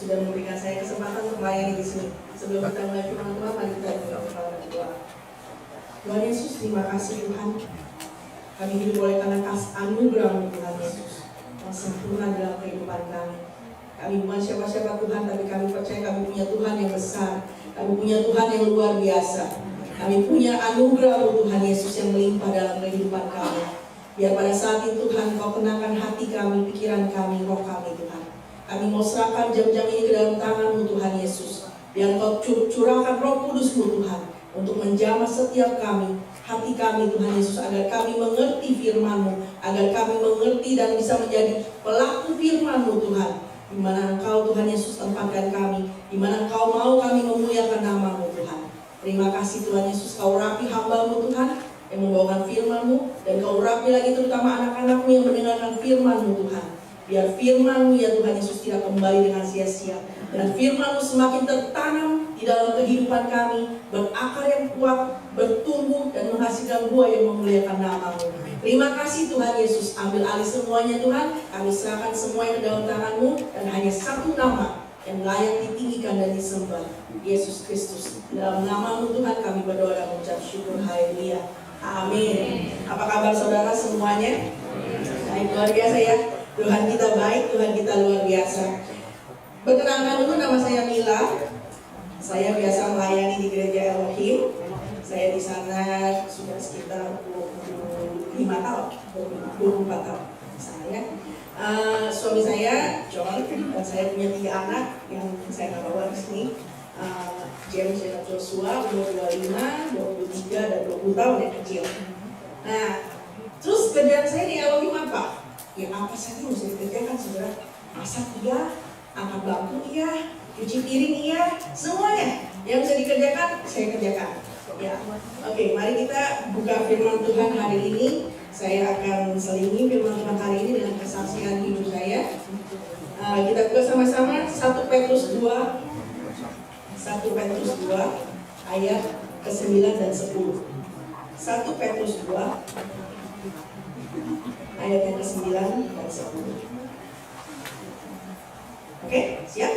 sudah memberikan saya kesempatan untuk melayani di sini. Sebelum kita mulai firman Tuhan, mari kita berdoa. Tuhan Yesus, terima kasih Tuhan. Kami hidup oleh karena anugerah-Mu Tuhan Yesus yang sempurna dalam kehidupan kami. Kami bukan siapa-siapa Tuhan, tapi kami percaya kami punya Tuhan yang besar. Kami punya Tuhan yang luar biasa. Kami punya anugerah-Mu Tuhan Yesus yang melimpah dalam kehidupan kami. Biar pada saat itu Tuhan Kau tenangkan hati kami, pikiran kami, roh kami Tuhan. Kami mau serahkan jam-jam ini ke dalam tangan-Mu Tuhan Yesus. Biar Kau curahkan Roh Kudus-Mu Tuhan untuk menjamah setiap kami, hati kami Tuhan Yesus, agar kami mengerti firman-Mu, agar kami mengerti dan bisa menjadi pelaku firman-Mu Tuhan. Di mana Engkau Tuhan Yesus tempatkan kami, di mana Engkau mau kami memuliakan nama-Mu Tuhan. Terima kasih Tuhan Yesus, Kau urapi hamba-Mu Tuhan yang membawakan firman-Mu, dan Kau urapi lagi terutama anak-anak-Mu yang mendengarkan firman-Mu Tuhan. Biar firman-Mu ya Tuhan Yesus tidak kembali dengan sia-sia, dan firman-Mu semakin tertanam di dalam kehidupan kami, berakar yang kuat, bertumbuh dan menghasilkan buah yang memuliakan nama-Mu. Terima kasih Tuhan Yesus, ambil alih semuanya Tuhan, kami serahkan semuanya ke dalam tangan-Mu, dan hanya satu nama yang layak ditinggikan dan disembah, Yesus Kristus. Dalam nama-Mu Tuhan kami berdoa dan mengucap syukur, haleluya, amin. Apa kabar saudara semuanya? Baik, luar biasa ya. Tuhan kita baik, Tuhan kita luar biasa. Perkenalkan dulu, nama saya Mila. Saya biasa melayani di Gereja Elohim. Saya di sana sudah sekitar 25 tahun, 24 tahun. Saya, suami saya John, dan saya punya 3 anak yang saya bawa di sini. James dan Joshua, umur 25, 23, dan 20 tahun yang kecil. Nah, terus kerjaan saya di Elohim apa? Ya apa saja yang mesti dikerjakan saudara. Masak iya, angkat bangku iya, cuci piring iya, semuanya yang bisa dikerjakan saya kerjakan. Ya, oke, mari kita buka firman Tuhan hari ini. Saya akan selingi firman Tuhan hari ini dengan kesaksian hidup saya. Kita buka sama-sama 1 Petrus 2 ayat ke-9 dan 10. 1 Petrus 2 ayat yang ke-9 dan 10. Oke, siap?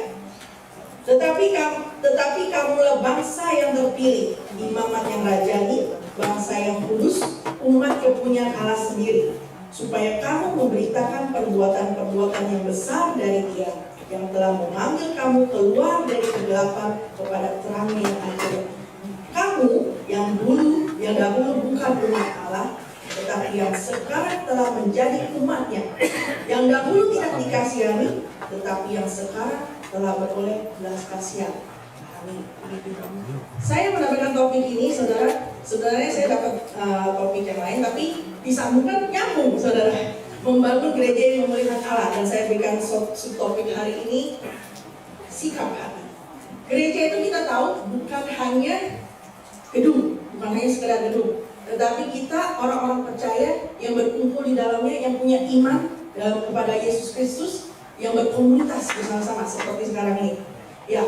Tetapi kamulah bangsa yang terpilih, imamat yang rajani, bangsa yang kudus, umat kepunyaan Allah sendiri, supaya kamu memberitakan perbuatan-perbuatan yang besar dari Dia yang telah memanggil kamu keluar dari kegelapan kepada terangnya yang ajaib. Kamu yang dahulu bukan umat Allah, tetapi yang sekarang telah menjadi umatnya, yang dahulu tidak dikasihani, tetapi yang sekarang telah beroleh belas kasihan. Amin. Saya mendapatkan topik ini, saudara. Sebenarnya saya dapat topik yang lain, tapi disambungkan nyambung, saudara. Membangun gereja yang memuliakan Allah, dan saya berikan subtopik hari ini, sikap hati. Gereja itu kita tahu bukan hanya gedung, bukan hanya sekedar gedung, tetapi kita orang-orang percaya yang berkumpul di dalamnya, yang punya iman kepada Yesus Kristus, yang berkomunitas bersama-sama seperti sekarang ini. Ya,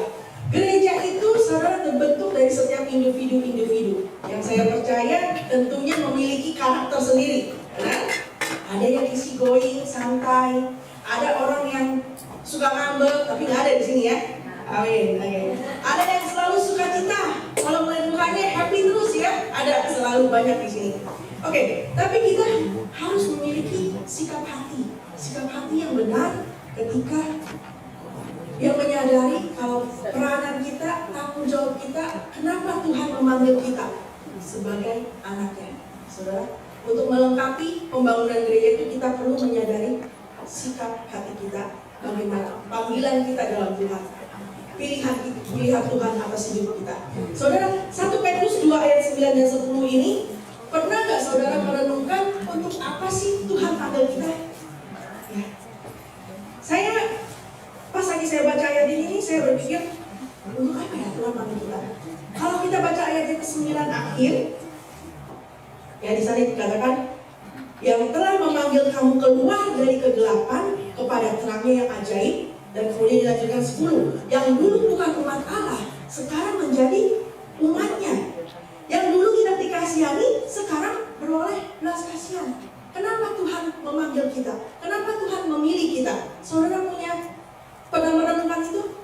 gereja itu saudara terbentuk dari setiap individu-individu yang saya percaya tentunya memiliki karakter sendiri. Nah, ada yang easy going, santai, ada orang yang suka ngambek, tapi nggak ada di sini ya. Amin. Okay. Ada yang selalu suka cita, kalau melihat mukanya happy terus ya. Ada selalu banyak di sini. Oke, tapi kita harus memiliki sikap hati yang benar ketika yang menyadari kalau peranan kita, tanggung jawab kita, kenapa Tuhan memanggil kita sebagai anaknya, saudara. Untuk melengkapi pembangunan gereja itu kita perlu menyadari sikap hati kita, bagaimana panggilan kita dalam Tuhan, pilihan Tuhan atas hidup kita. Saudara, 1 Petrus 2 ayat 9 dan 10 ini, pernah gak saudara merenungkan untuk apa sih Tuhan panggil kita? Ya. Pas lagi saya baca ayat ini, saya berpikir, untuk apa ya Tuhan panggil kita? Kalau kita baca ayat yang ke-9 akhir, ya di sana dikatakan, yang telah memanggil kamu keluar dari kegelapan kepada terangnya yang ajaib, dan kemudian dilanjutkan 10, yang dulu bukan umat Allah, sekarang menjadi umatnya, yang dulu tidak dikasihani, sekarang beroleh belas kasihan. Kenapa Tuhan memanggil kita? Kenapa Tuhan memilih kita? Saudara pernah merenungkan itu?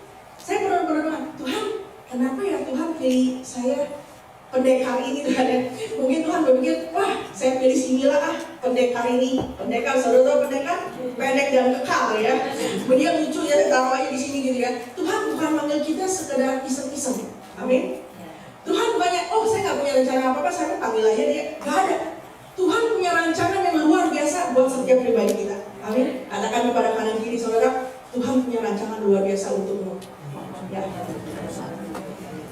pendekar ini Tuhan ya. Mungkin Tuhan berpikir, wah saya pilih si Mila pendekar ini. Pendekar, saudara tahu pendekar? Pendek dan kekal ya. Dia lucu ya, taruh aja di sini gitu ya. Tuhan bukan manggil kita sekedar iseng-iseng. Amin. Tuhan bukannya, oh saya nggak punya rencana apa-apa, saya panggil aja dia. Gak ada. Tuhan punya rancangan yang luar biasa buat setiap pribadi kita. Amin. Katakan kepada kanan kiri saudara, Tuhan punya rancangan luar biasa untukmu.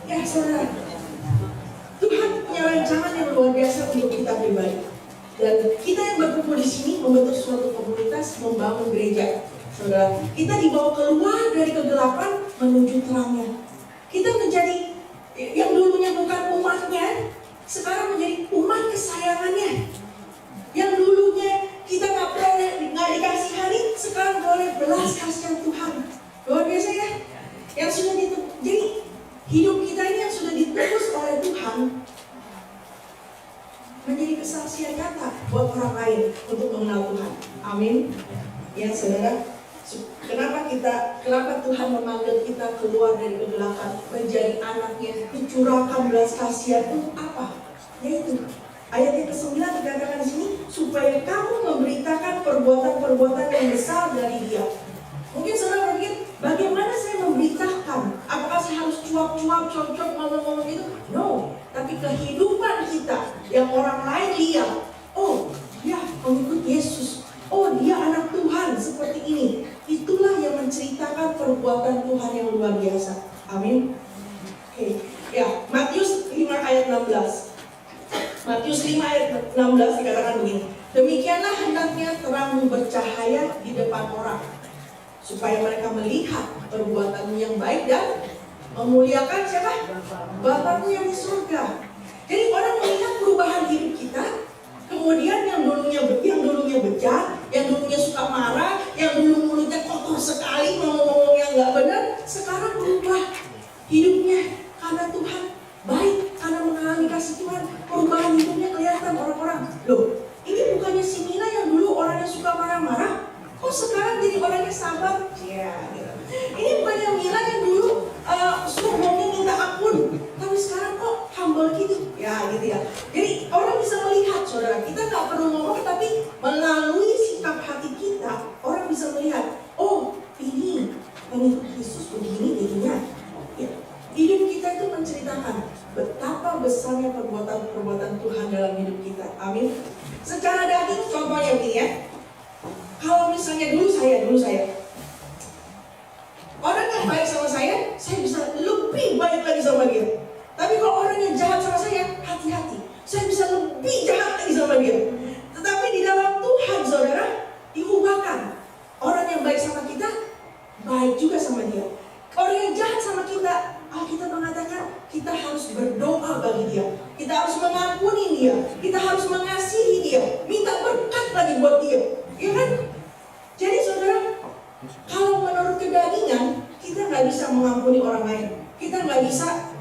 Ya saudara, Tuhan punya rancangan yang luar biasa untuk kita pribadi. Dan kita yang berkumpul di sini membentuk suatu komunitas, membangun gereja. Saudara, kita dibawa keluar dari kegelapan menuju terangnya. Kita menjadi yang dulunya bukan umatnya, sekarang menjadi umat kesayangannya. Yang dulunya kita nggak dikasihani, sekarang boleh belas kasihan Tuhan. Luar biasa ya. Yang sudah jadi hidup kita ini yang sudah ditebus oleh Tuhan menjadi kesaksian nyata buat orang lain untuk mengenal Tuhan. Amin. Ya saudara, kenapa Tuhan memanggil kita keluar dari kegelapan menjadi anaknya, dicurahkan belas kasihan untuk apa? Yaitu ayat yang ke-9 dikatakan di sini, supaya kamu memberitakan perbuatan-perbuatan yang besar dari Dia. Mungkin saudara berpikir, bagaimana saya memberitakan? Apakah saya harus cuap-cuap, cocok, ngomong-ngomong itu? No, tapi kehidupan kita yang orang lain lihat, oh dia pengikut Yesus, oh dia anak Tuhan seperti ini. Itulah yang menceritakan perbuatan Tuhan yang luar biasa. Amin. Oke. Ya, Matius 5 ayat 16. Matius 5 ayat 16 dikatakan begini, demikianlah hendaknya terangmu bercahaya di depan orang, supaya mereka melihat perbuatanmu yang baik dan memuliakan siapa? Bapakmu yang di surga. Jadi orang melihat perubahan hidup kita, kemudian yang dulunya bejat, yang dulunya suka marah, yang dulu mulutnya kotor sekali, ngomong-ngomong yang nggak benar, sekarang berubah hidupnya karena Tuhan baik, karena mengalami kasih Tuhan, perubahan hidupnya kelihatan orang-orang. Loh, ini bukannya si Mina yang dulu orangnya suka marah-marah, kok sekarang jadi orangnya sabar? Ya, gitu. Ini bukannya Mila yang dulu suka ngomong minta ampun, tapi sekarang kok humble gitu? Ya, gitu ya. Jadi orang bisa melihat, saudara, kita nggak perlu ngomong, tapi melalui sikap hati kita, orang bisa melihat, oh ini pengikut Yesus begini jadinya. Ya. Hidup kita itu menceritakan betapa besarnya perbuatan Tuhan dalam hidup kita. Amin. Secara daging, contohnya begini ya. Kalau misalnya dulu saya orang yang baik sama saya bisa lebih baik lagi sama dia. Tapi kalau orang yang jahat sama saya, hati-hati, saya bisa lebih jahat lagi sama dia. Tetapi di dalam Tuhan, saudara, diubahkan. Orang yang baik sama kita, baik juga sama dia. Orang yang jahat sama kita, Alkitab mengatakan kita harus berdoa bagi dia, kita harus mengampuni dia, kita harus mengasihi dia, minta berkat lagi buat dia, ya kan? Jadi saudara, kalau menurut kedagingan kita nggak bisa mengampuni orang lain, kita nggak bisa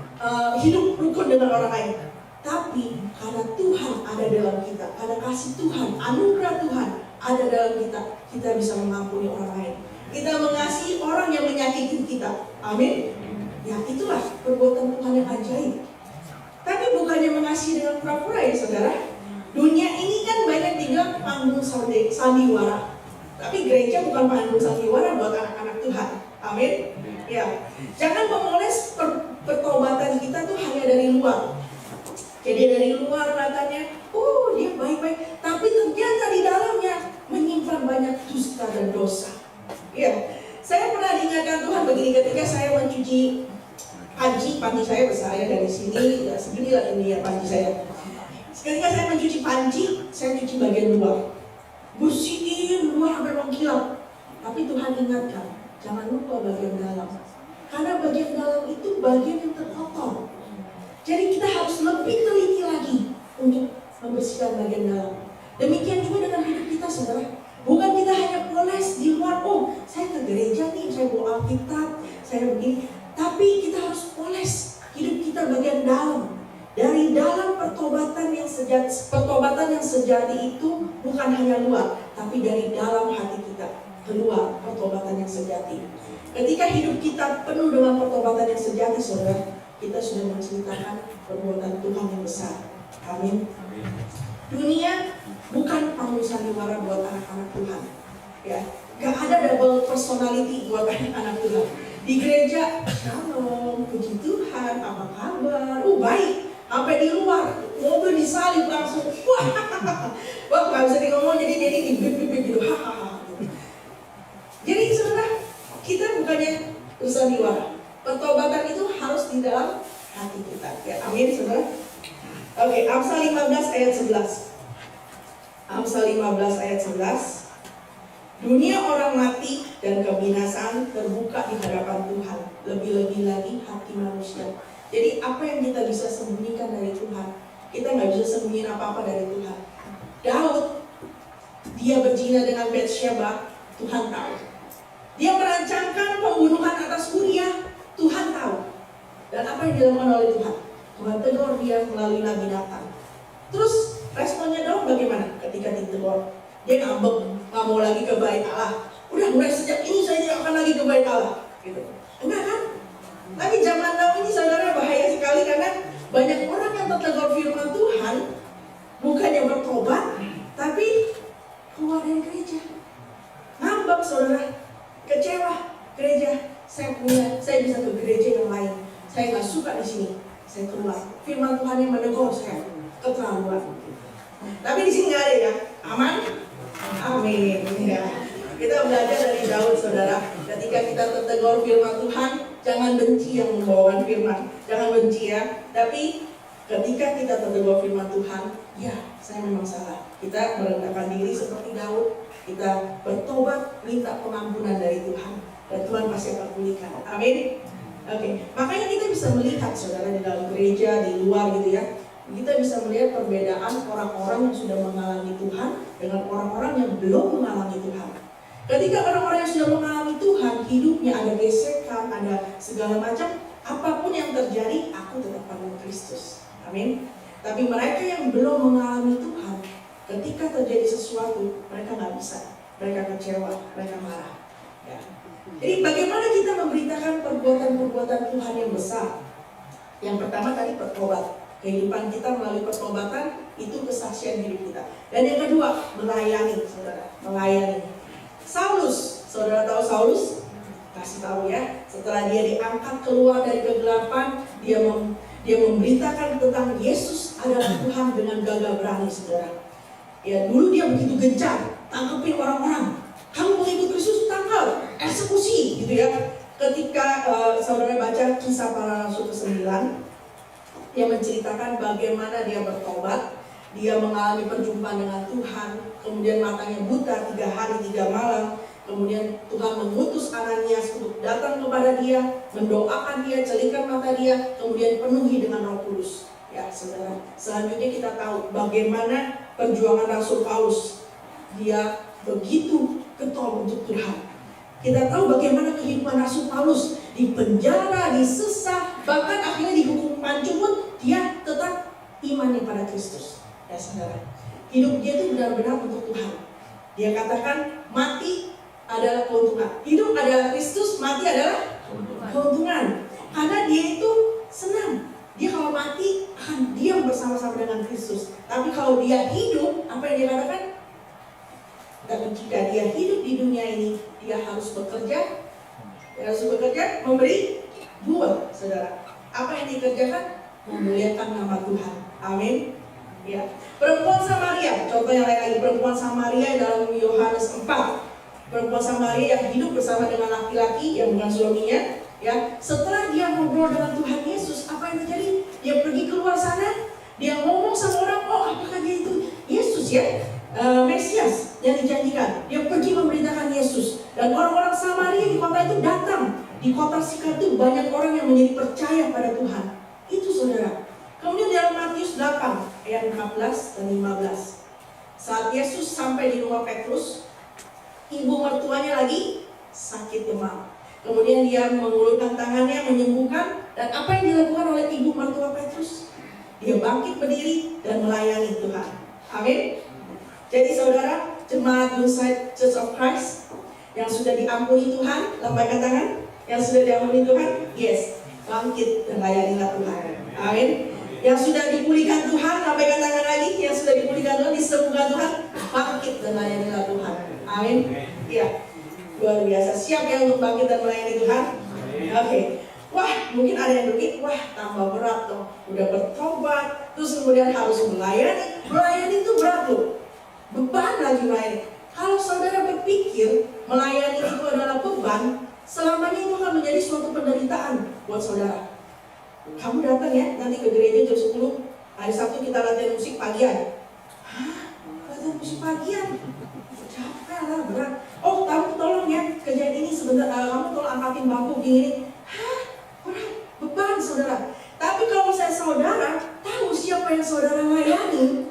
hidup rukun dengan orang lain. Tapi karena Tuhan ada dalam kita, karena kasih Tuhan, anugerah Tuhan ada dalam kita, kita bisa mengampuni orang lain. Kita mengasihi orang yang menyakiti kita. Amin. Ya itulah perbuatan Tuhan yang ajaib. Tapi bukannya mengasihi dengan pura-pura ya saudara. Dunia ini kan banyak dibilang panggung sandiwara. Tapi gereja bukan panggung sandiwara buat anak-anak Tuhan. Amin. Ya, jangan memoles pertobatan kita tuh hanya dari luar. Jadi dari luar katanya, dia baik-baik. Tapi ternyata di dalamnya menyimpan banyak dusta dan dosa. Ya, saya pernah diingatkan Tuhan begini ketika saya mencuci panci saya besar ya dari sini, ya seginilah ini ya panci saya. Ketika saya mencuci panci, saya cuci bagian luar, bersihin luar sampai mengkilap. Tapi Tuhan ingatkan, jangan lupa bagian dalam, karena bagian dalam itu bagian yang terkotor. Jadi kita harus lebih teliti lagi untuk membersihkan bagian dalam. Demikian juga dengan hidup kita, saudara. Bukan kita hanya poles di luar, saya ke gereja nih, saya bawa Alkitab, saya begini. Tapi kita harus poles hidup kita bagian dalam. Dari dalam pertobatan yang sejati itu bukan hanya luar, tapi dari dalam hati kita keluar pertobatan yang sejati. Ketika hidup kita penuh dengan pertobatan yang sejati, saudara, kita sudah menceritakan perbuatan Tuhan yang besar. Amin. Dunia bukan panggung sandiwara buat anak-anak Tuhan. Ya, gak ada double personality buat anak-anak Tuhan. Di gereja, shalom, puji Tuhan, apa kabar? Baik. Sampai di luar, mobil disalib langsung. Wah, gak bisa ngomong, jadi di gitu. Jadi sebenarnya kita bukannya bersandiwara. Pertobatan itu harus di dalam hati kita. Ya, amin, saudara. Oke, Amsal 15 ayat 11. Amsal 15 ayat 11. Dunia orang mati dan kebinasaan terbuka di hadapan Tuhan. Lebih-lebih lagi hati manusia. Jadi apa yang kita bisa sembunyikan dari Tuhan? Kita nggak bisa sembunyiin apa-apa dari Tuhan. Daud, dia berzina dengan Batsyeba, Tuhan tahu. Dia merancangkan pembunuhan atas Uria, Tuhan tahu. Dan apa yang dilakukan oleh Tuhan? Tuhan tegur dia melalui Nabi Nathan. Terus responnya Daud bagaimana ketika ditegur? Dia ngambek, nggak mau lagi ke bait Allah. Udah mulai sejak ini saya tidak akan lagi ke bait Allah. Gitu. Enggak kan? Tapi zaman now ini saudara bahaya sekali karena banyak orang yang tertegur firman Tuhan bukannya bertobat, tapi keluar dari gereja. Ngambek saudara, kecewa gereja. Saya bisa ke gereja yang lain. Saya nggak suka di sini. Saya keluar. Firman Tuhan yang menegur saya, keterlaluan. Tapi di sini nggak ada ya, aman? Amin. Ya. Kita belajar dari Daud, saudara. Ketika kita tertegur firman Tuhan, jangan benci yang membawakan firman. Jangan benci ya. Tapi ketika kita tertegur firman Tuhan, ya saya memang salah. Kita merendahkan diri seperti Daud. Kita bertobat, minta pengampunan dari Tuhan. Dan Tuhan pasti akan pulihkan. Amin. Oke. Makanya kita bisa melihat, saudara, di dalam gereja, di luar gitu ya. Kita bisa melihat perbedaan orang-orang yang sudah mengalami Tuhan dengan orang-orang yang belum mengalami Tuhan. Ketika orang-orang yang sudah mengalami Tuhan, hidupnya ada gesekan, ada segala macam, apapun yang terjadi, aku tetap pada Kristus. Amin. Tapi mereka yang belum mengalami Tuhan, ketika terjadi sesuatu, mereka nggak bisa. Mereka kecewa, mereka marah. Ya. Jadi bagaimana kita memberitakan perbuatan-perbuatan Tuhan yang besar? Yang pertama tadi bertobat. Kehidupan kita melalui pertobatan itu kesaksian hidup kita. Dan yang kedua, melayani, saudara, melayani. Saulus, saudara tahu Saulus? Kasih tahu ya. Setelah dia diangkat keluar dari kegelapan, dia memberitakan tentang Yesus adalah Tuhan dengan gagah berani, saudara. Ya, dulu dia begitu gencar, tangkepin orang-orang. Kamu mengikut Kristus, tangkap, eksekusi, gitu ya. Ketika saudara baca Kisah Para Rasul ke-9, dia menceritakan bagaimana dia bertobat, dia mengalami perjumpaan dengan Tuhan, kemudian matanya buta 3 hari 3 malam, kemudian Tuhan mengutus Ananias untuk datang kepada dia, mendoakan dia, celikan mata dia, kemudian penuhi dengan Roh Kudus. Ya, saudara. Selanjutnya kita tahu bagaimana perjuangan Rasul Paulus. Dia begitu getol untuk Tuhan. Kita tahu bagaimana kehidupan Rasul Paulus di penjara, disesat, bahkan akhirnya dihukum pancung pun dia tetap imannya pada Kristus. Ya saudara, hidup dia itu benar-benar untuk Tuhan. Dia katakan mati adalah keuntungan. Hidup adalah Kristus, mati adalah keuntungan. Karena dia itu senang. Dia kalau mati akan diam bersama-sama dengan Kristus. Tapi kalau dia hidup, apa yang dia katakan? Tapi jika dia hidup di dunia ini, dia harus bekerja. Dia harus bekerja, memberi buah, saudara. Apa yang dikerjakan? Memuliakan nama Tuhan. Amin. Ya. Perempuan Samaria, contoh yang lain lagi, perempuan Samaria dalam Yohanes 4. Perempuan Samaria yang hidup bersama dengan laki-laki yang bukan suaminya, ya. Setelah dia ngobrol dengan Tuhan Yesus, apa yang terjadi? Dia pergi keluar sana, dia ngomong sama orang, oh apakah dia itu Yesus ya? Mesias yang dijanjikan. Dia pergi memberitakan Yesus. Dan orang-orang Samaria di kota itu datang. Di kota Sikar itu banyak orang yang menjadi percaya pada Tuhan. Itu saudara. Kemudian dalam Matius 8 ayat 14 dan 15. Saat Yesus sampai di rumah Petrus, ibu mertuanya lagi sakit demam. Kemudian dia mengulurkan tangannya menyembuhkan. Dan apa yang dilakukan oleh ibu mertua Petrus? Dia bangkit berdiri dan melayani Tuhan. Amin. Jadi saudara, jemaat Brookside Church of Christ yang sudah diampuni Tuhan, lambaikan tangan. Yang sudah diampuni Tuhan, yes. bangkit dan layanilah Tuhan. Amin. Yang sudah dipulihkan Tuhan, lambaikan tangan lagi. Yang sudah dipulihkan Tuhan, disembuhkan Tuhan, bangkit dan layanilah Tuhan. Amin. Iya, luar biasa. Siap ya untuk bangkit dan melayani Tuhan? Oke. Wah, mungkin ada yang berpikir, wah tambah berat dong. Udah bertobat, terus kemudian harus melayani. Melayani itu berat loh. Beban lagi melayani. Kalau saudara berpikir melayani itu adalah beban, selamanya itu akan menjadi suatu penderitaan buat saudara. Kamu datang ya, nanti ke gereja jam 10, hari Sabtu kita latihan musik pagian. Hah? Latihan musik pagian? Capek lah, berat. Oh, kamu tolong ya, kerjaan ini sebentar, kamu tolong angkatin bangku gini. Hah? Berat, beban saudara. Tapi kalau saya saudara tahu siapa yang saudara layani,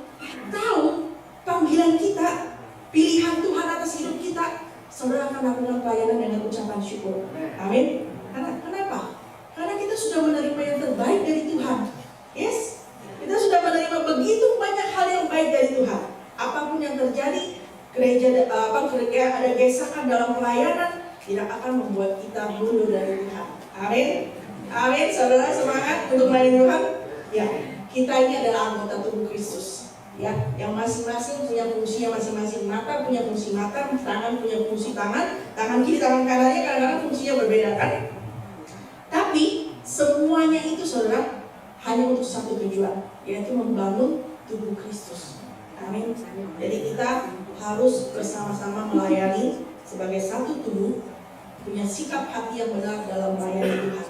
tahu panggilan kita, pilihan Tuhan atas hidup kita, saudara akan lakukan pelayanan dengan ucapan syukur. Amin. Kenapa? Karena kita sudah menerima yang terbaik dari Tuhan. Yes, kita sudah menerima begitu banyak hal yang baik dari Tuhan. Apapun yang terjadi, gereja ada gesekan dalam pelayanan, tidak akan membuat kita mundur dari Tuhan. Amin. Amin. Saudara semangat untuk melayani Tuhan. Ya, kita ini adalah anggota tubuh Kristus. Ya, yang masing-masing punya fungsinya masing-masing. Mata punya fungsi mata, tangan punya fungsi tangan, tangan kiri, tangan kanannya kadang-kadang fungsinya berbeda kan? Tapi semuanya itu saudara hanya untuk satu tujuan, yaitu membangun tubuh Kristus. Amin. Jadi kita harus bersama-sama melayani sebagai satu tubuh, punya sikap hati yang benar dalam melayani Tuhan.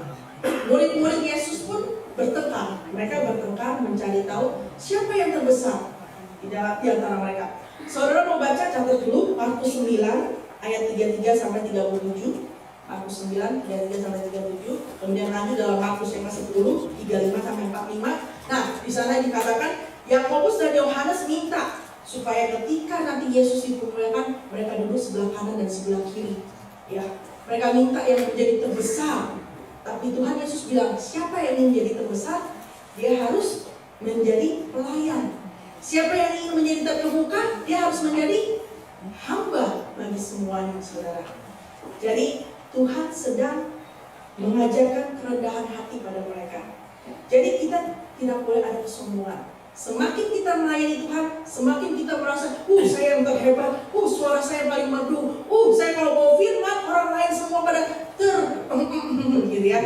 Murid-murid Yesus pun bertengkar. Mereka bertengkar mencari tahu siapa yang terbesar di antara mereka. Saudara mau baca, catat dulu Markus 9 ayat 33 sampai 37. Markus 9 ayat 33 sampai 37. Kemudian lanjut dalam Markus yang ke-10 35 sampai 45. Nah, di sana dikatakan Yakobus dan Yohanes minta supaya ketika nanti Yesus dipermuliakan, mereka duduk sebelah kanan dan sebelah kiri. Ya, mereka minta yang menjadi terbesar. Tapi Tuhan Yesus bilang, siapa yang ingin menjadi terbesar, dia harus menjadi pelayan. Siapa yang ingin menjadi terkemuka, dia harus menjadi hamba bagi semuanya, saudara. Jadi Tuhan sedang mengajarkan kerendahan hati pada mereka. Jadi kita tidak boleh ada kesombongan. Semakin kita melayani Tuhan, semakin kita merasa, saya yang terhebat, suara saya paling merdu, saya kalau mau firman, orang lain semua pada gitu ya.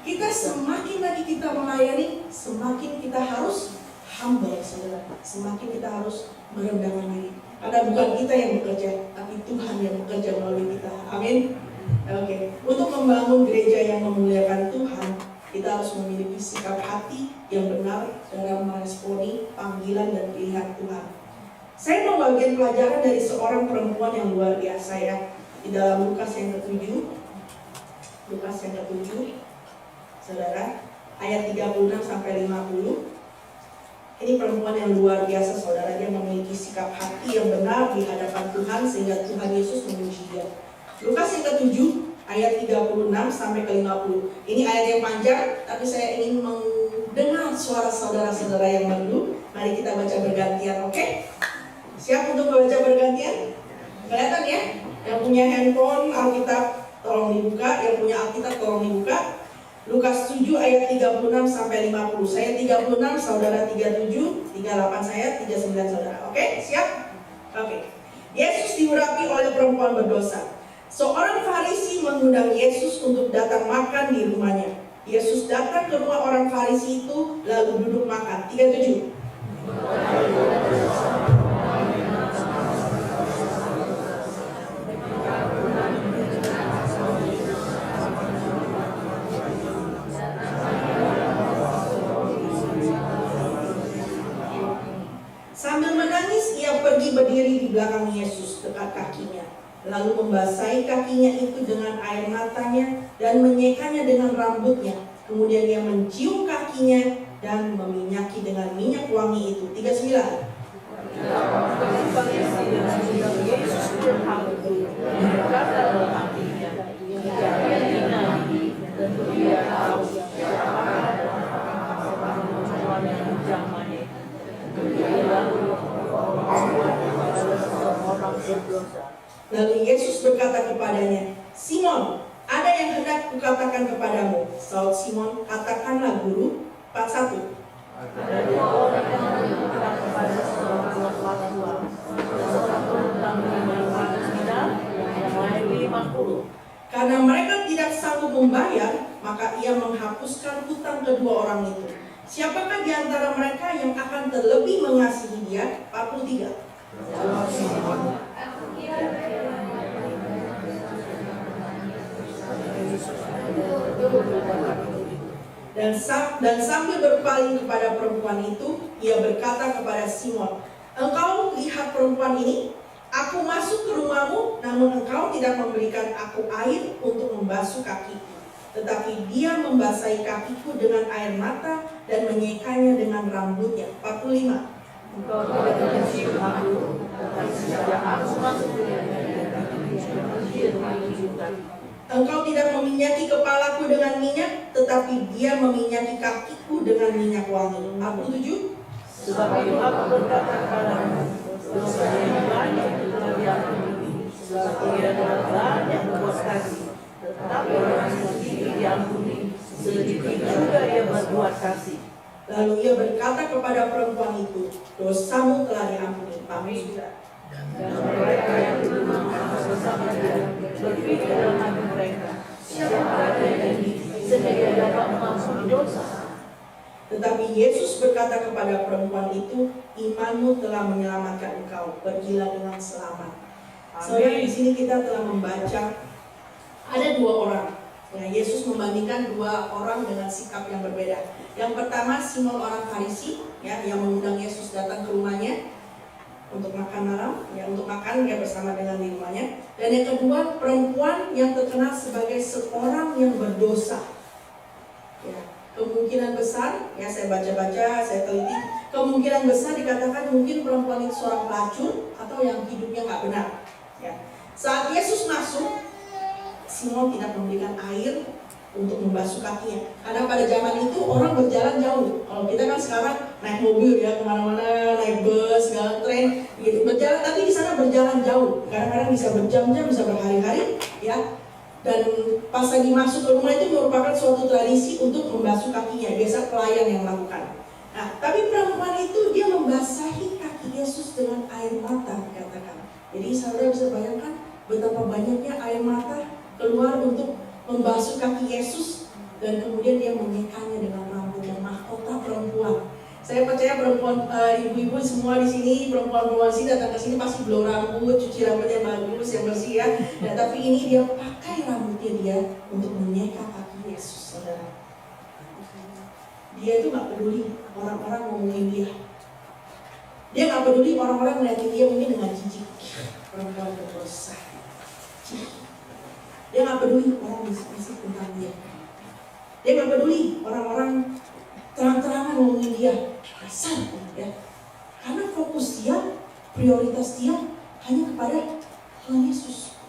Kita semakin lagi kita melayani, semakin kita harus humble, saudara. Semakin kita harus merendahkan diri. Karena bukan kita yang bekerja, tapi Tuhan yang bekerja melalui kita. Amin. Oke. Untuk membangun gereja yang memuliakan Tuhan, kita harus memiliki sikap hati yang benar dalam meresponi panggilan dan pilihan Tuhan. Saya mau bagian pelajaran dari seorang perempuan yang luar biasa ya. Di dalam Lukas yang ke-7, Lukas yang ke-7, saudara, ayat 36 sampai 50. Ini perempuan yang luar biasa, saudara. Dia memiliki sikap hati yang benar di hadapan Tuhan sehingga Tuhan Yesus memuji dia. Lukas yang ke-7 ayat 36 sampai ke 50. Ini ayat yang panjang, tapi saya ingin mendengar suara saudara-saudara yang merdu. Mari kita baca bergantian, oke? Siap untuk membaca bergantian? Kelihatan ya? Yang punya handphone, Alkitab tolong dibuka. Yang punya Alkitab tolong dibuka. Lukas 7 ayat 36 sampai 50. Saya 36, saudara 37, 38 saya, 39 saudara. Oke? Siap? Oke. Yesus diurapi oleh perempuan berdosa. Seorang Farisi mengundang Yesus untuk datang makan di rumahnya. Yesus datang ke rumah orang Farisi itu lalu duduk makan. 37. Sambil menangis, ia pergi berdiri di belakang Yesus dekat kakinya, lalu membasahi kakinya itu dengan air matanya dan menyekanya dengan rambutnya. Kemudian ia mencium kakinya dan meminyaki dengan minyak wangi itu. 39. Lalu Yesus berkata kepadanya, Simon, ada yang hendak kukatakan kepadamu? Saud Simon, katakanlah guru. 41. Ada dua orang yang menunjukkan kepada seorang tua, seorang berhutang 500 dinar, yang lain 50. Karena mereka tidak sanggup membayar, maka ia menghapuskan hutang kedua orang itu. Siapakah di antara mereka yang akan terlebih mengasihi dia? 43. Jawab Simon, Dan sambil berpaling kepada perempuan itu, ia berkata kepada Simon, engkau lihat perempuan ini? Aku masuk ke rumahmu, namun engkau tidak memberikan aku air untuk membasuh kakiku. Tetapi dia membasahi kakiku dengan air mata dan menyekanya dengan rambutnya. 45. engkau tidak mencium aku, tetapi sejak aku masuk ke rumah juga. Engkau tidak meminyaki kepalaku dengan minyak, tetapi dia meminyaki kakiku dengan minyak wangi. 47. Sebab itu aku berkata kepadamu, dosa yang banyak telah diampuni, sebab ia telah banyak berbuat kasih. Tetapi orang yang sedikit diampuni, sedikit juga ia berbuat kasih. Lalu ia berkata kepada perempuan itu, dosamu telah diampuni. Amin. Dan mereka yang dulu bersama dia berpikir dalam hati mereka, siapa ini sehingga dia dapat mengampuni dosa. Tetapi Yesus berkata kepada perempuan itu, imanmu telah menyelamatkan engkau, pergilah dengan selamat. Saudara, di sini kita telah membaca ada dua orang. Ya, Yesus membandingkan dua orang dengan sikap yang berbeda. Yang pertama, Simon orang Farisi, ya, yang mengundang Yesus datang ke rumahnya untuk makan malam, ya, untuk makan ya bersama dengan di rumahnya. Dan yang kedua, perempuan yang terkenal sebagai seorang yang berdosa. Ya, kemungkinan besar, ya saya baca-baca, saya teliti, kemungkinan besar dikatakan mungkin perempuan itu seorang pelacur atau yang hidupnya nggak benar. Ya. Saat Yesus masuk, Simon tidak memberikan air untuk membasuh kakinya, karena pada zaman itu orang berjalan jauh. Kalau kita kan sekarang naik mobil ya kemana-mana, naik bus, segala tren, gitu berjalan. Tapi di sana berjalan jauh, kadang-kadang bisa berjam-jam, bisa berhari-hari, ya. Dan pas lagi masuk ke rumah itu merupakan suatu tradisi untuk membasuh kakinya, biasa pelayan yang melakukan. Nah, tapi perempuan itu dia membasahi kaki Yesus dengan air mata, dikatakan. Jadi saudara bisa bayangkan betapa banyaknya air mata keluar untuk membasuh kaki Yesus, dan kemudian dia menyekanya dengan rambutnya, mahkota perempuan. Saya percaya perempuan, ibu-ibu semua di sini, perempuan-perempuan sini datang ke sini pasti blow rambut, cuci rambut yang bagus, yang bersih ya. Nah, tapi ini dia pakai rambutnya dia untuk menyeka kaki Yesus, saudara. Dia itu nggak peduli orang-orang ngomongin dia. Dia nggak peduli orang-orang ngeliatin dia mungkin dengan jijik. Perempuan berdosa. Dia nggak peduli orang bisik-bisik tentang dia. Dia nggak peduli orang-orang terang-terangan ngomongin dia. Asal, ya. Karena fokus dia, prioritas dia hanya kepada Tuhan Yesus.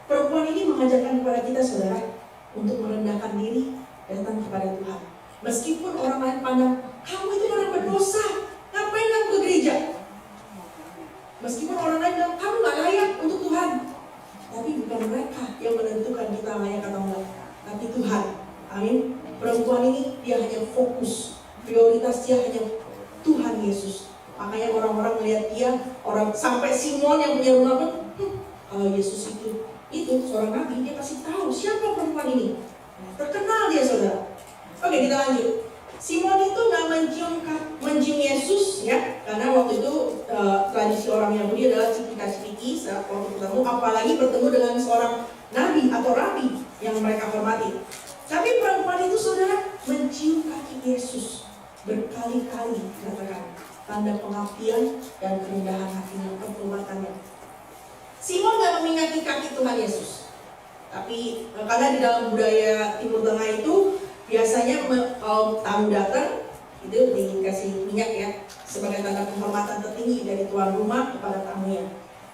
Perempuan ini mengajarkan kepada kita, saudara, untuk merendahkan diri, datang kepada Tuhan. Meskipun orang lain pandang, kamu itu orang berdosa, ngapain kamu ke gereja? Meskipun orang lain bilang, kamu gak layak untuk Tuhan. Tapi bukan mereka yang menentukan kita layak atau enggak, tapi Tuhan. Amin. Perempuan ini dia hanya fokus, prioritas dia hanya Tuhan Yesus. Makanya orang-orang melihat dia, orang sampai Simon yang punya rumah pun, kalau Yesus itu seorang nabi, dia pasti tahu siapa perempuan ini. Terkenal dia, saudara. Oke, kita lanjut. Simon itu nggak mencium Yesus, ya, karena waktu itu tradisi orang Yahudi adalah cipika-cipiki saat waktu ketemu, apalagi bertemu dengan seorang nabi atau rabi yang mereka hormati. Tapi perempuan itu, saudara, mencium kaki Yesus berkali-kali, katakan tanda pengabdian dan kerendahan hatinya, kehormatannya. Simon nggak meminyaki kaki Tuhan Yesus, tapi karena di dalam budaya Timur Tengah itu biasanya kalau tamu datang itu dikasih minyak ya, sebagai tanda penghormatan tertinggi dari tuan rumah kepada tamunya.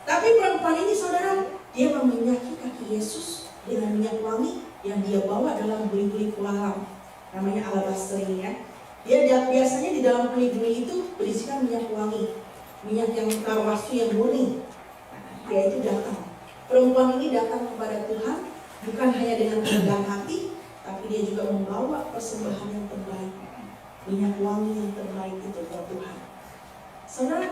Tapi perempuan ini, saudara, dia meminyaki kaki Yesus dengan minyak wangi yang dia bawa dalam buli-buli kualam, namanya alabaster ini ya. Dia biasanya di dalam buli-buli itu berisikan minyak wangi, minyak yang narwastu yang murni. Dia itu datang. Perempuan ini datang kepada Tuhan Bukan hanya dengan kerendahan hati, tapi dia juga membawa persembahan yang terbaik, minyak wangi yang terbaik itu buat Tuhan. Saudara,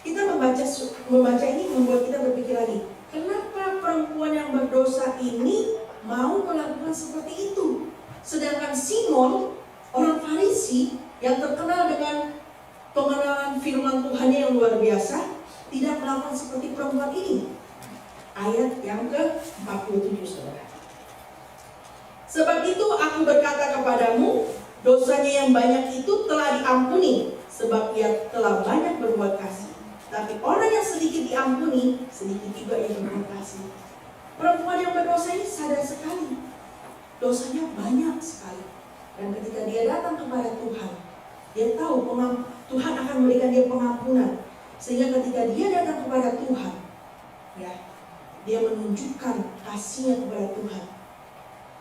kita membaca ini membuat kita berpikir lagi, kenapa perempuan yang berdosa ini mau melakukan seperti itu? Sedangkan Simon, orang Farisi yang terkenal dengan pengenalan firman Tuhannya yang luar biasa, tidak melakukan seperti perempuan ini. Ayat yang ke-47, saudara. Sebab itu aku berkata kepadamu, dosanya yang banyak itu telah diampuni, sebab ia telah banyak berbuat kasih. Tapi orang yang sedikit diampuni, sedikit juga ia berbuat kasih. Perempuan yang berdosa ini sadar sekali, dosanya banyak sekali. Dan ketika dia datang kepada Tuhan, dia tahu Tuhan akan memberikan dia pengampunan. Sehingga ketika dia datang kepada Tuhan, ya, dia menunjukkan kasihnya kepada Tuhan.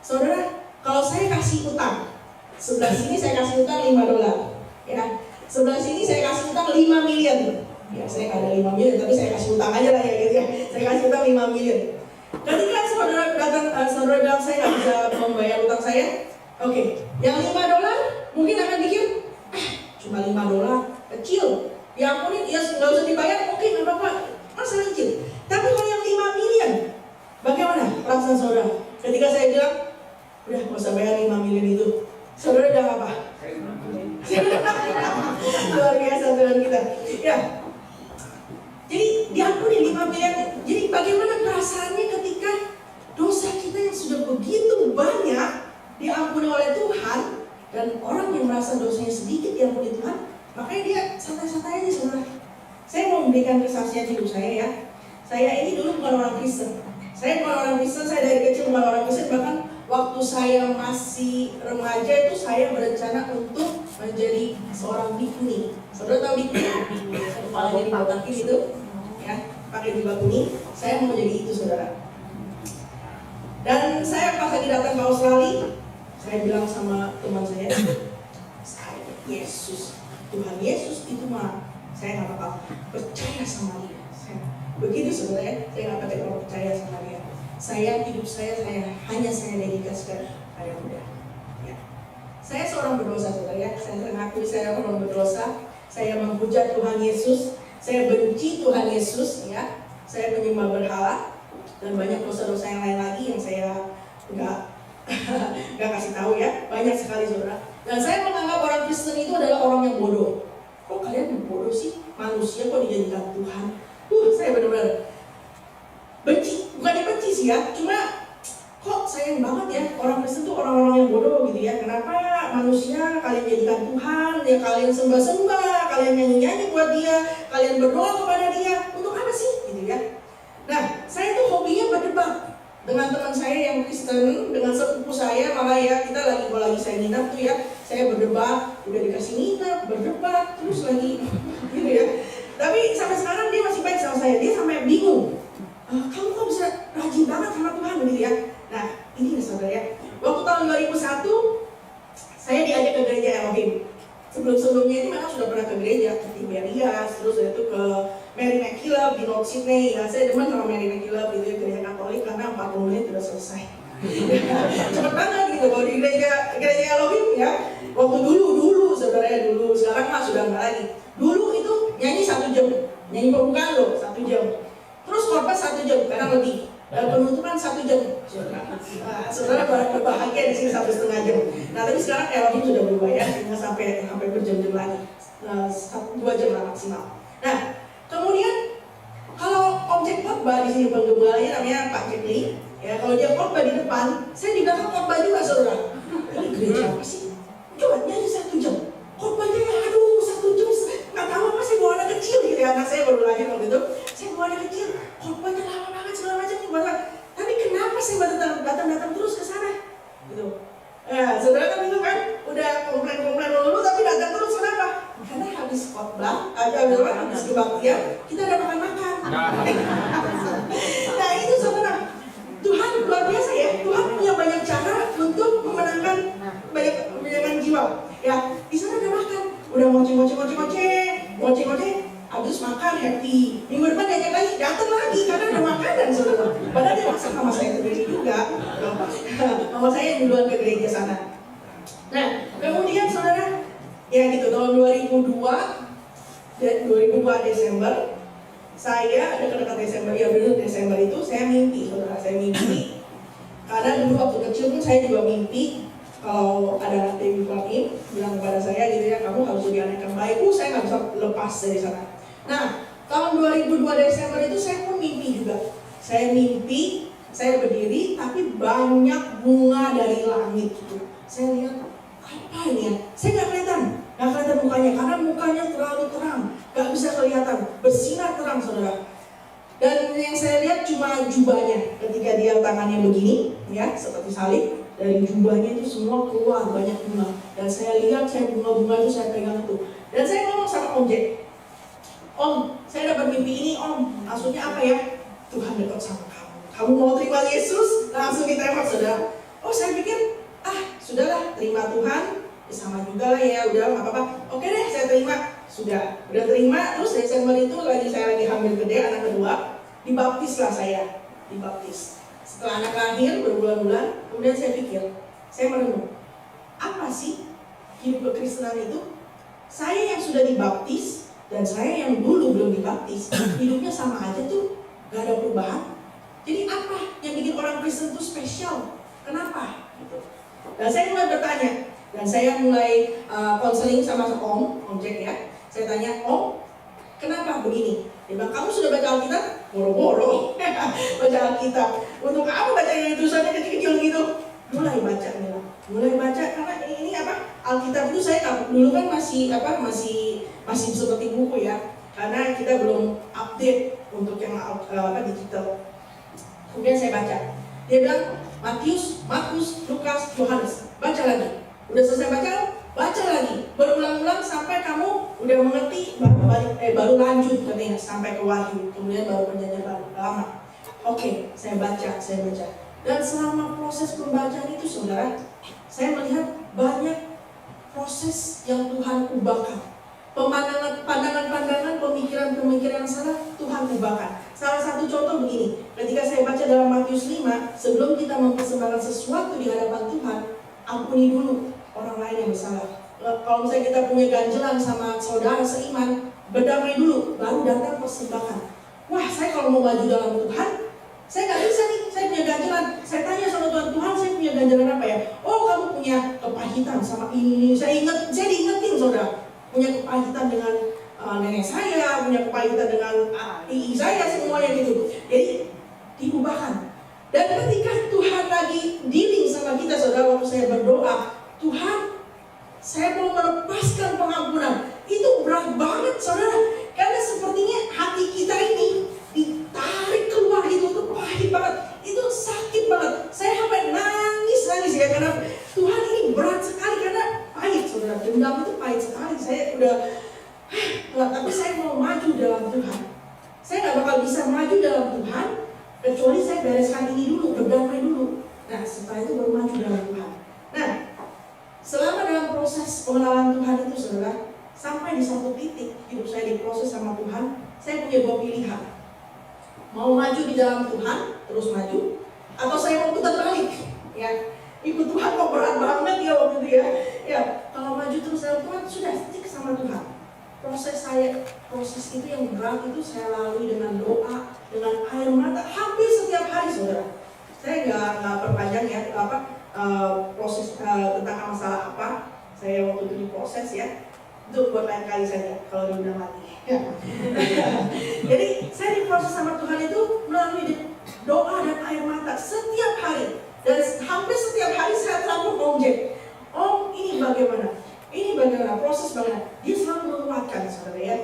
Saudara, kalau saya kasih utang, sebelah sini saya kasih utang $5, ya. Sebelah sini saya kasih utang 5 miliar. Ya, saya nggak ada 5 miliar, tapi saya kasih utang aja lah ya, gitu ya. Saya kasih utang 5 miliar. Ketika saudara datang, saudara bilang saya nggak bisa membayar utang saya, oke, yang $5 mungkin akan pikir, cuma $5, kecil. Ya ampunin, ya nggak usah dibayar, oke, nggak apa-apa, masalah kecil. Tapi kalau yang 5 miliar, bagaimana perasaan saudara? Ketika saya bilang, udah nggak usah bayar 5 miliar itu, saudara bilang apa? Luar biasa Tuhan kita. Ya, jadi diampuni 5 miliar. Jadi bagaimana perasaannya ketika dosa kita yang sudah begitu banyak diampuni oleh Tuhan, dan orang yang merasa dosanya sedikit diampuni Tuhan, makanya dia santai-santai aja saudara. Saya mau memberikan kesaksian hidup saya ya. Saya ini dulu bukan orang Kristen. Saya bukan orang Kristen, saya dari kecil bukan orang Kristen. Bahkan waktu saya masih remaja itu saya berencana untuk menjadi seorang bikuni. Saudara tahu bikuni? Kepalanya dibotakin itu, ya, pakai jubah kuning. Saya mau jadi itu saudara. Dan saya pas lagi datang ke Australia, saya bilang sama teman saya, Yesus, Tuhan Yesus itu mah saya nggak bakal percaya sama dia. Begitu sebenarnya, saya nggak bakal percaya sama dia. Hidup saya hanya dedikasikan pada Buddha. Ya. Saya seorang berdosa saudara ya. Saya mengakui saya orang berdosa. Saya menghujat Tuhan Yesus. Saya benci Tuhan Yesus. Ya. Saya menyembah berhala dan banyak dosa-dosa yang lain lagi yang saya nggak kasih tahu ya. Banyak sekali saudara. Dan saya menganggap orang Kristen itu adalah orang yang bodoh. Kok kalian bodoh sih? Manusia kok dijadikan Tuhan? Saya benar-benar benci. Bukannya benci sih ya, cuma kok sayang banget ya orang Kristen tuh orang-orang yang bodoh gitu ya. Kenapa manusia kalian jadikan Tuhan? Ya kalian sembah-sembah, kalian nyanyi-nyanyi buat dia, kalian berdoa kepada dia. Untuk apa sih? Gitu ya. Nah, saya tuh hobinya berdebat dengan teman saya yang Kristen, dengan sepupu saya. Malah ya kita kalau lagi saya nginap tuh ya, saya berdebat, udah dikasih nginap, berdebat, terus lagi gitu ya. Tapi sampai sekarang dia masih baik sama saya. Dia sampai bingung, kamu kok bisa rajin banget sama Tuhan begitu ya. Nah ini saudara ya, waktu tahun 2001 saya diajak ke gereja Elohim. Sebelum-sebelumnya itu memang sudah pernah ke gereja, ke Tiberias, terus itu ke Mary McKillop di North Sydney. Ya, saya demen sama Mary McKillop itu gereja Katolik karena 40 menit sudah selesai. Cepet banget gitu kalau di gereja Elohim ya. Waktu dulu saudara ya, dulu, sekarang mah sudah enggak lagi. Dulu itu nyanyi 1 jam, nyanyi pembukaan loh 1 jam. Terus khotbah 1 jam, kadang lebih. Dan penutupan 1 jam. Saudara berbahagia di sini 1,5 jam. Nah tapi sekarang Elohim sudah berubah ya, sehingga sampai berjam-jam lagi, 2 jam lah maksimal. Nah kemudian kalau objek khotbah di sini penggembalanya namanya Pak Jack Lee. Ya kalau dia khotbah di depan, saya di belakang khotbah juga saudara. Ini gereja apa sih? Coba nyanyi 1 jam. Khotbahnya aduh 1 jam, nggak tahu apa sih, bawa anak kecil gitu ya. Anak saya baru lahir waktu itu, saya bawa anak kecil, khotbahnya lama banget segala macam nih. Tapi kenapa saya datang terus ke sana? Gitu. Ya, saudara kan itu kan udah komplain dulu tapi datang terus kenapa? Karena habis khotbah, habis kebaktian, kita ada makan-makan. Nah itu saudara, Tuhan luar biasa ya. Tuhan punya banyak cara untuk memenangkan banyak jiwa. Ya, di sana ada makan, udah ngoceh, habis makan happy. Minggu depan diajak lagi, datang lagi karena ada makanan saudara. Padahal dia masak mama saya sendiri juga. Mama saya yang duluan ke gereja sana. Nah, kemudian saudara, ya gitu, tahun 2002 Desember, saya dekat-dekat Desember, ya benar Desember itu saya mimpi, saudara, saya mimpi. Karena dulu waktu kecil pun saya juga mimpi kalau ada anak Dewi Ibrahim bilang kepada saya gitu ya, kamu harus jadi anak yang baik. Saya nggak bisa lepas dari sana. Nah, tahun 2002 Desember itu saya pun mimpi juga. Saya mimpi, saya berdiri, tapi banyak bunga dari langit gitu. Saya lihat, apa ini ya? Saya nggak kelihatan mukanya, karena mukanya terlalu terang, nggak bisa kelihatan, bersinar terang, saudara. Dan yang saya lihat cuma jubahnya, ketika dia tangannya begini, ya seperti salib, dari jubahnya itu semua keluar banyak bunga. Dan saya lihat, saya bunga-bunga itu saya pegang itu. Dan saya ngomong sama Om Jack, Om, saya dapat mimpi ini Om, maksudnya apa ya? Tuhan dekat sama kamu. Kamu mau terima Yesus? Langsung ditembak, saudara. Oh, saya pikir, sudahlah, terima Tuhan, sama juga lah ya, udah nggak apa-apa. Oke deh, saya terima. Udah terima. Terus Desember itu saya lagi hamil gede, anak kedua, dibaptis lah saya, dibaptis. Setelah anak lahir berbulan-bulan, kemudian saya pikir, saya merenung, apa sih hidup kekristenan itu? Saya yang sudah dibaptis dan saya yang dulu belum dibaptis, hidupnya sama aja tuh, gak ada perubahan. Jadi apa yang bikin orang Kristen itu spesial? Kenapa? Gitu. Dan saya mulai bertanya, dan saya mulai konseling sama Om Jack ya. Saya tanya, Om, kenapa begini? Dia bilang, kamu sudah baca Alkitab? Boro-boro baca Alkitab. Untuk apa baca yang tulisannya kecil-kecil gitu? Mulai baca, karena ini apa? Alkitab itu saya dulu kan masih seperti buku ya, karena kita belum update untuk yang digital. Kemudian saya baca. Dia bilang Matius, Markus, Lukas, Yohanes. Baca lagi. Udah selesai baca lagi. Berulang-ulang sampai kamu udah mengerti, baru lanjut katanya sampai ke Wahyu. Kemudian baru Perjanjian Baru. Lama. Oke, saya baca. Dan selama proses pembacaan itu, saudara, saya melihat banyak proses yang Tuhan ubahkan. Pandangan-pandangan, pemikiran-pemikiran yang salah Tuhan ubahkan. Salah satu contoh begini, ketika saya baca dalam Matius 5, sebelum kita mempersembahkan sesuatu di hadapan Tuhan, ampuni dulu orang lain yang bersalah. Kalau misalnya kita punya ganjelan sama saudara seiman, berdamai dulu, baru datang persembahan. Wah, saya kalau mau maju dalam Tuhan, saya nggak bisa nih, saya punya ganjelan. Saya tanya sama Tuhan, saya punya ganjelan apa ya? Oh, kamu punya kepahitan sama ini. Saya diingetin, saudara. Punya kepahitan dengan nenek saya, punya kepahitan dengan ii saya, semuanya gitu. Jadi diubahkan. Dan ketika Tuhan lagi dealing sama kita, saudara, waktu saya berdoa, Tuhan, saya mau melepaskan pengampunan. Itu berat banget, saudara, karena sepertinya hati kita ini ditarik keluar gitu, itu pahit banget, itu sakit banget. Saya sampai nangis ya, karena Tuhan ini berat sekali, karena pahit, saudara. Dendam itu pahit sekali. Saya udah tapi saya mau maju dalam Tuhan. Saya nggak bakal bisa maju dalam Tuhan kecuali saya bereskan ini dulu, berdamai dulu. Nah, setelah itu baru maju dalam Tuhan. Nah, selama dalam proses pengenalan Tuhan itu, saudara, sampai di satu titik hidup saya diproses sama Tuhan, saya punya dua pilihan. Mau maju di dalam Tuhan, terus maju, atau saya mau putar balik. Ya, ikut Tuhan kok berat banget ya waktu itu ya. Ya, kalau maju terus dalam Tuhan, sudah stick sama Tuhan. Proses itu yang berat itu saya lalui dengan doa, dengan air mata, hampir setiap hari, saudara. Saya nggak perpanjang ya, proses tentang masalah apa. Saya waktu itu diproses ya, itu buat lain kali saja kalau diundang lagi. Jadi saya diproses sama Tuhan itu melalui doa dan air mata setiap hari. Dan hampir setiap hari saya telepon Om Jack. Om, ini bagaimana? Ini bagaimana? Proses bagaimana? Dia selalu menguatkan, saudara ya.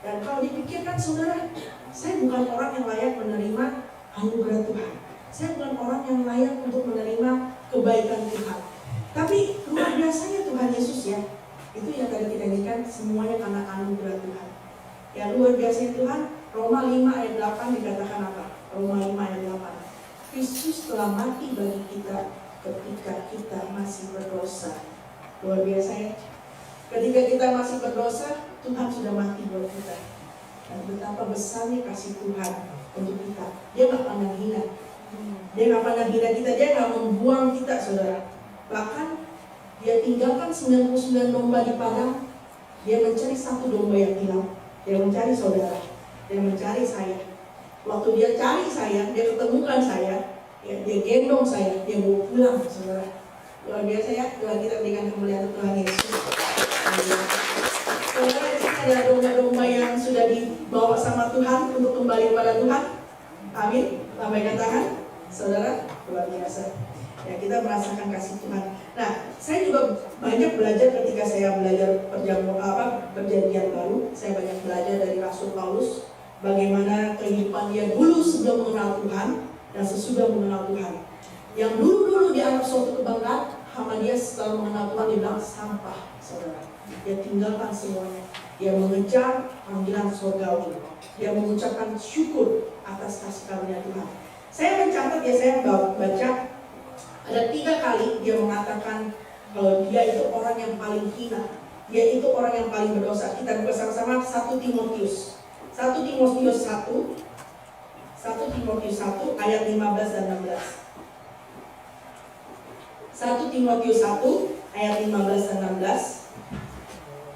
Dan kalau dipikirkan, saudara, saya bukan orang yang layak menerima anugerah Tuhan. Saya bukan orang yang layak untuk menerima kebaikan Tuhan. Tapi luar biasanya Tuhan Yesus ya. Itu yang tadi kita nyanyikan, semuanya karena anugerah Tuhan. Ya, luar biasanya Tuhan. Roma 5 ayat 8 dikatakan apa? Roma 5 ayat 8. Kristus telah mati bagi kita ketika kita masih berdosa. Luar biasa ya. Ketika kita masih berdosa, Tuhan sudah mati buat kita. Dan betapa besarnya kasih Tuhan untuk kita. Dia gak pandang hina. Dia nggak pernah hina kita, dia nggak membuang kita, saudara. Bahkan dia tinggalkan 99 domba di padang. Dia mencari satu domba yang hilang. Dia mencari saudara, dia mencari saya. Waktu dia cari saya, dia ketemukan saya, ya, dia gendong saya, dia bawa pulang, saudara. Luar biasa ya, Tuhan kita berikan kemuliaan Tuhan Yesus. Saudara, di sini ada domba-domba yang sudah dibawa sama Tuhan untuk kembali kepada Tuhan. Amin. Lambaikan tangan, saudara, luar biasa. Ya, kita merasakan kasih Tuhan. Nah, saya juga banyak belajar ketika saya belajar perjanjian baru. Saya banyak belajar dari Rasul Paulus bagaimana kehidupan dia dulu sebelum mengenal Tuhan dan sesudah mengenal Tuhan. Yang dulu dianggap suatu kebanggaan, sama dia setelah mengenal Tuhan dibilang sampah, saudara. Dia tinggalkan semuanya. Dia mengejar panggilan surgawi. Dia mengucapkan syukur atas kasih karunia Tuhan. Saya mencatat ya, saya baca ada 3 kali dia mengatakan kalau dia itu orang yang paling hina, dia itu orang yang paling berdosa. Kita buka sama-sama 1 Timotius 1 Timotius 1 ayat 15 dan 16. 1 Timotius 1 ayat 15 dan 16.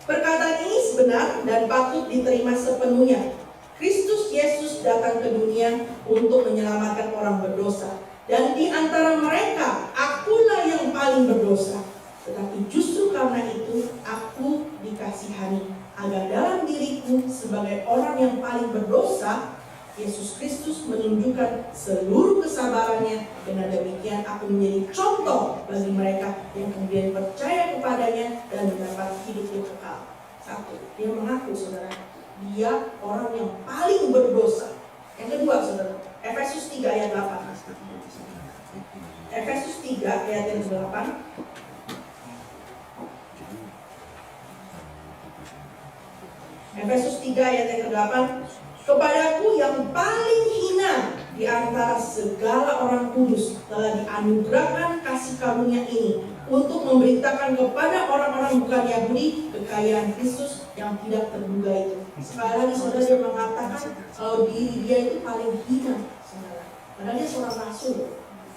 Perkataan ini sebenar dan patut diterima sepenuhnya. Kristus Yesus datang ke dunia untuk menyelamatkan orang berdosa. Dan di antara mereka, akulah yang paling berdosa. Tetapi justru karena itu, aku dikasihani. Agar dalam diriku sebagai orang yang paling berdosa, Yesus Kristus menunjukkan seluruh kesabarannya. Dengan demikian aku menjadi contoh bagi mereka yang kemudian percaya kepadanya dan mendapat hidup yang kekal. 1. Dia mengaku, saudara, dia orang yang paling berdosa. Yang kedua, saudara, Efesus 3 ayat 8. Efesus 3 ayat yang ke-8. Efesus 3 ayat yang ke-8. Kepadaku yang paling hina di antara segala orang kudus telah dianugerahkan kasih karunia ini untuk memberitakan kepada orang-orang bukan Yahudi kekayaan Kristus yang tidak terduga itu. Sekali lagi saudara, dia mengatakan kalau diri dia itu paling hina, saudara. Padahal dia seorang rasul.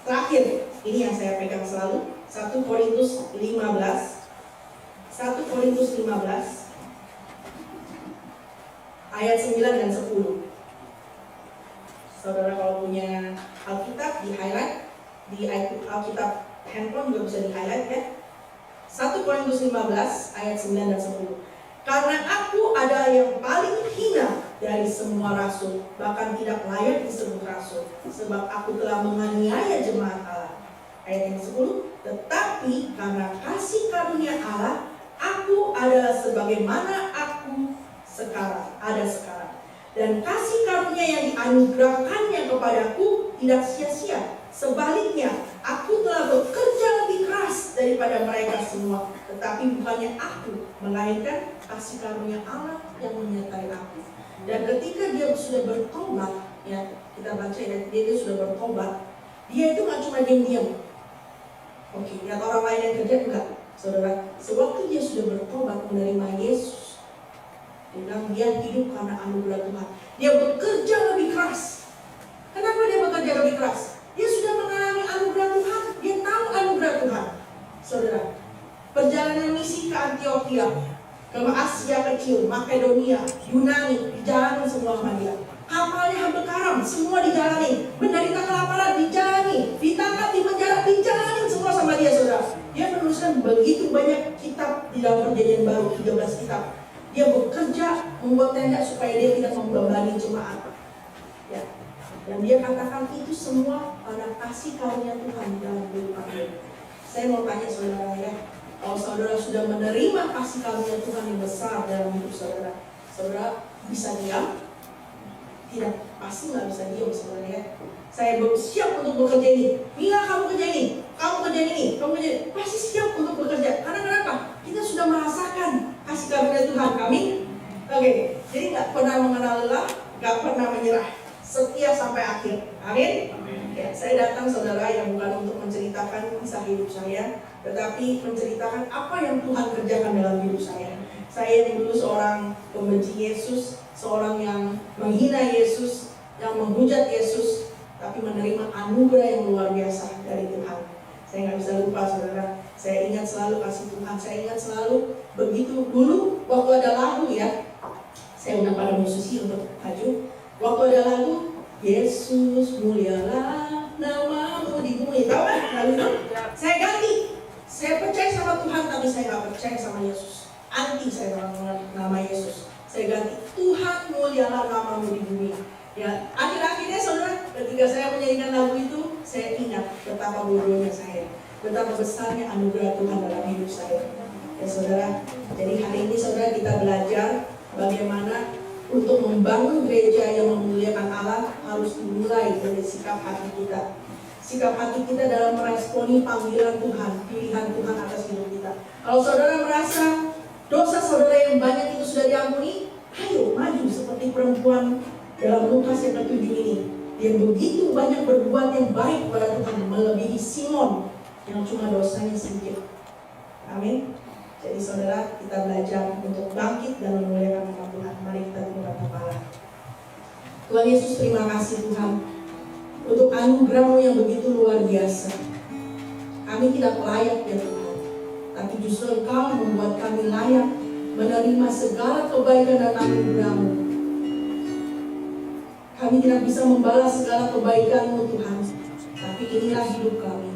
Terakhir, ini yang saya pegang selalu, 1 Korintus 15. 1 Korintus 15 ayat 9 dan 10. Saudara kalau punya Alkitab, di highlight, di Alkitab handphone juga bisa di highlight ya. 1 Korintus 15 ayat 9 dan 10. Karena aku adalah yang paling hina dari semua rasul, bahkan tidak layak disebut rasul, sebab aku telah menganiaya jemaat Allah. Ayat yang 10. Tetapi karena kasih karunia Allah, aku adalah sebagaimana aku ada sekarang. Dan kasih karunia yang dianugerahkannya kepadaku tidak sia-sia. Sebaliknya, aku telah bekerja lebih keras daripada mereka semua. Tetapi bukannya aku, melainkan kasih karunia Allah yang menyertai aku. Dan ketika dia sudah bertobat, ya kita baca ya, dia sudah bertobat. Dia itu nggak cuma diam-diam. Oke, lihat orang lain yang kerja enggak, saudara. Sewaktu dia sudah bertobat menerima Yesus, dia bilang dia hidup karena anugerah Tuhan. Dia bekerja lebih keras. Kenapa dia bekerja lebih keras? Dia sudah mengalami anugerah Tuhan. Dia tahu anugerah Tuhan. Saudara, perjalanan misi ke Antioquia, ke Asia Kecil, Makedonia, Yunani, dijalani semua sama dia. Kapalnya hampir karam, semua dijalani. Menderita kelaparan dijalani, ditangkap, di penjara dijalani semua sama dia, saudara. Dia menuliskan begitu banyak kitab di dalam perjanjian baru, 13 kitab. Dia bekerja membuat tenda supaya dia tidak membebani jemaat. Ya. Dan dia katakan itu semua karena kasih karunia Tuhan dalam kehidupan dia. Saya mau tanya saudara ya, kalau saudara sudah menerima kasih karunia Tuhan yang besar dalam hidup saudara, saudara bisa diam? Tidak, pasti nggak bisa diam saudara ya. Saya siap untuk bekerja ini. Mila, kamu kerja ini, kamu kerja ini, kamu kerja ini. Pasti siap untuk bekerja. Karena kenapa? Kita sudah merasakan kasih karunia Tuhan kami. Oke, jadi nggak pernah mengenal lelah, nggak pernah menyerah, setia sampai akhir. Amin. Ya, saya datang saudara yang bukan untuk menceritakan kisah hidup saya, tetapi menceritakan apa yang Tuhan kerjakan dalam hidup saya. Saya yang dulu seorang pembenci Yesus, seorang yang menghina Yesus, yang menghujat Yesus, tapi menerima anugerah yang luar biasa dari Tuhan. Saya nggak bisa lupa saudara, saya ingat selalu kasih Tuhan, saya ingat selalu begitu dulu waktu ada lagu ya, saya undang para musisi untuk maju. Waktu ada lagu, Yesus mulialah namamu di bumi, tahu kan lagu itu? Saya ganti, saya percaya sama Tuhan tapi saya nggak percaya sama Yesus, anti saya sama nama Yesus. Saya ganti, Tuhan mulialah namamu di bumi. Ya, akhir-akhirnya saudara, ketika saya menyanyikan lagu itu, saya ingat betapa bodohnya saya, betapa besarnya anugerah Tuhan dalam hidup saya. Ya saudara, jadi hari ini saudara kita belajar bagaimana untuk membangun gereja yang memuliakan Allah harus dimulai dari sikap hati kita. Sikap hati kita dalam meresponi panggilan Tuhan, pilihan Tuhan atas hidup kita. Kalau saudara merasa dosa saudara yang banyak itu sudah diampuni, ayo maju seperti perempuan dalam Lukas yang ke-7 ini, yang begitu banyak berbuat yang baik kepada Tuhan, melebihi Simon yang cuma dosanya sedikit. Amin. Jadi saudara, kita belajar untuk bangkit dan memuliakan nama Tuhan. Mari kita tundukkan kepala. Tuhan Yesus, terima kasih Tuhan untuk anugerah-Mu yang begitu luar biasa. Kami tidak layak ya Tuhan, tapi justru Engkau membuat kami layak menerima segala kebaikan dan anugerah-Mu. Kami tidak bisa membalas segala kebaikan-Mu Tuhan, tapi inilah hidup kami,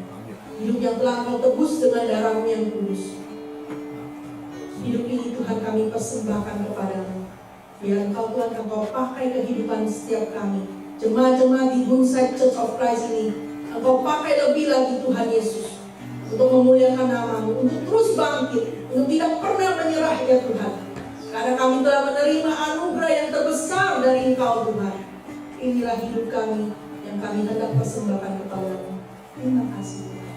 hidup yang telah Engkau tebus dengan darah-Mu yang kudus. Hidup ini Tuhan kami persembahkan kepadamu. Biar Engkau Tuhan, Engkau pakai kehidupan setiap kami, jemaat-jemaat di Boonside Church of Christ ini. Engkau pakai lebih lagi Tuhan Yesus, untuk memuliakan nama-Mu, untuk terus bangkit, untuk tidak pernah menyerah ya Tuhan. Karena kami telah menerima anugerah yang terbesar dari Engkau Tuhan. Inilah hidup kami yang kami hendak persembahkan kepadamu. Terima kasih Tuhan.